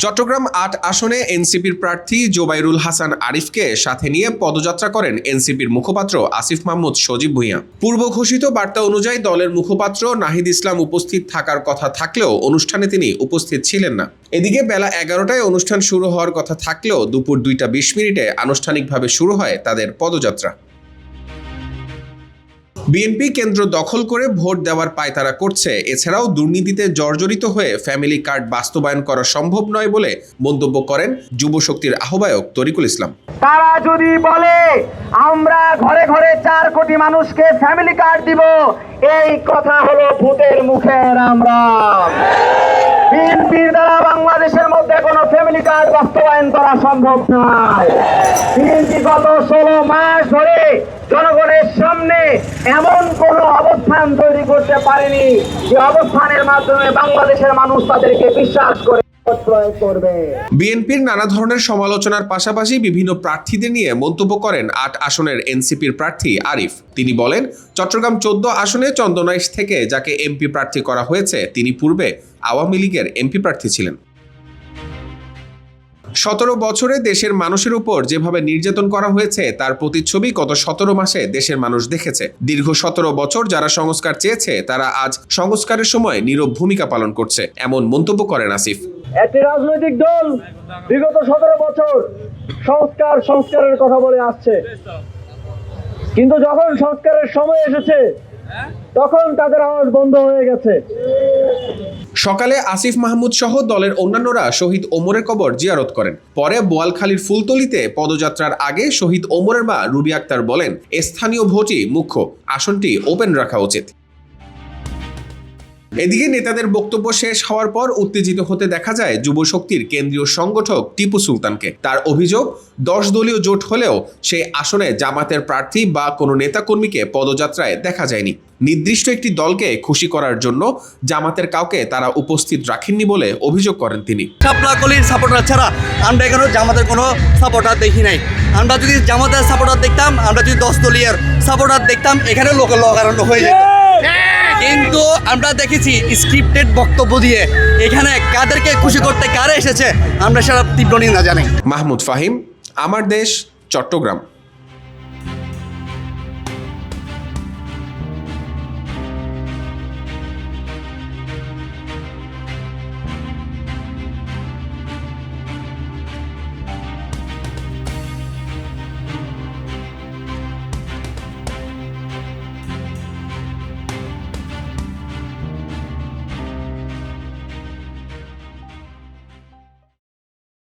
চট্টগ্রাম ৮ আসনে এনসিপির প্রার্থী জোবাইরুল হাসান আরিফকে সাথে নিয়ে পদযাত্রা করেন এনসিপির মুখপাত্র আসিফ মাহমুদ সজীব ভূঁইয়া। পূর্ব ঘোষিত বার্তা অনুযায়ী দলের মুখপাত্র নাহিদ ইসলাম উপস্থিত থাকার কথা থাকলেও অনুষ্ঠানে তিনি উপস্থিত ছিলেন না। এদিকে বেলা ১১টায় অনুষ্ঠান শুরু হওয়ার কথা থাকলেও দুপুর ২টা ২০ মিনিটে আনুষ্ঠানিকভাবে শুরু হয় তাদের পদযাত্রা। বিএনপি কেন্দ্র দখল করে ভোট দেওয়ার পায়তারা করছে। এছাড়াও দুর্নীতিতে জর্জরিত হয়ে ফ্যামিলি কার্ড বাস্তবায়ন করা সম্ভব নয় বলে মন্তব্য করেন যুবশক্তির আহ্বায়ক তরিকুল ইসলাম। তারা যদি বলে আমরা ঘরে ঘরে ৪ কোটি মানুষকে ফ্যামিলি কার্ড দিব, এই কথা হলো ভূতের মুখের আমরা। বিএনপির দ্বারা বাংলাদেশের মধ্যে কোনো ফ্যামিলি কার্ড বাস্তবায়ন করা সম্ভব নয়। বিএনপি গত ১৬ মাস ধরে জনগণের সামনে এমন কোন অবস্থান তৈরি করতে পারেনি যে অবস্থানের মাধ্যমে বাংলাদেশের মানুষ তাদেরকে বিশ্বাস করে প্রয়োগ করবে। বিএনপির নানা ধরনের সমালোচনার পাশাপাশি বিভিন্ন প্রার্থীদের নিয়ে মন্তব্য করেন ৮ আসনের এনসিপির প্রার্থী আরিফ। তিনি বলেন, চট্টগ্রাম ১৪ আসনে চন্দনাইশ থেকে যাকে এমপি প্রার্থী করা হয়েছে তিনি পূর্বে আওয়ামী লীগের এমপি প্রার্থী ছিলেন। ১৭ বছরে দেশের মানুষের উপর যেভাবে নির্যাতন করা হয়েছে তার প্রতিচ্ছবি গত ১৭ মাসে দেশের মানুষ দেখেছে। দীর্ঘ ১৭ বছর যারা সংস্কার চেয়েছে তারা আজ সংস্কারের সময় নীরব ভূমিকা পালন করছে, এমন মন্তব্য করেন আসিফ। একটি রাজনৈতিক দল বিগত ১৭ বছর সংস্কারের কথা বলে আসছে, কিন্তু যখন সংস্কারের সময় এসেছে তখন তাদের আওয়াজ বন্ধ হয়ে গেছে। সকালে আসিফ মাহমুদ সহ দলের অন্যান্যরা শহীদ ওমরের কবর জিয়ারত করেন। পরে বোয়ালখালীর ফুলতলিতে পদযাত্রার আগে শহীদ ওমরের মা রুবি আক্তার বলেন, স্থানীয় ভোটই মুখ্য, আসনটি ওপেন রাখা উচিত। এদিকে নেতাদের বক্তব্য শেষ হওয়ার পর উত্তেজিত হতে দেখা যায় যুবশক্তির কেন্দ্রীয় সংগঠক টিপু সুলতানকে। তার অভিযোগ, ১০ দলীয় জোট হলেও সেই আসনে জামাতের প্রার্থী বা কোনো নেতাকর্মীকে পদযাত্রায় দেখা যায়নি। নির্দিষ্ট একটি দলকে খুশি করার জন্য জামাতের কাউকে তারা উপস্থিত রাখেননি বলে অভিযোগ করেন তিনি। শাপলাকলির সাপোর্টার ছাড়া আমরা এখানে জামাতের কোনো সাপোর্টার দেখি নাই। আমরা যদি জামাতের সাপোর্টার দেখতাম, আমরা যদি 10 দলীয় সাপোর্টার দেখতাম, এখানে লোকের লগানো হয়ে যেত। কিন্তু আমরা দেখেছি স্ক্রিপ্টেড বক্তব্য দিয়ে এখানে কাদেরকে খুশি করতে কারা এসেছে আমরা সারা তীব্র নিন্দা জানাই। মাহমুদ ফাহিম, আমার দেশ, চট্টগ্রাম।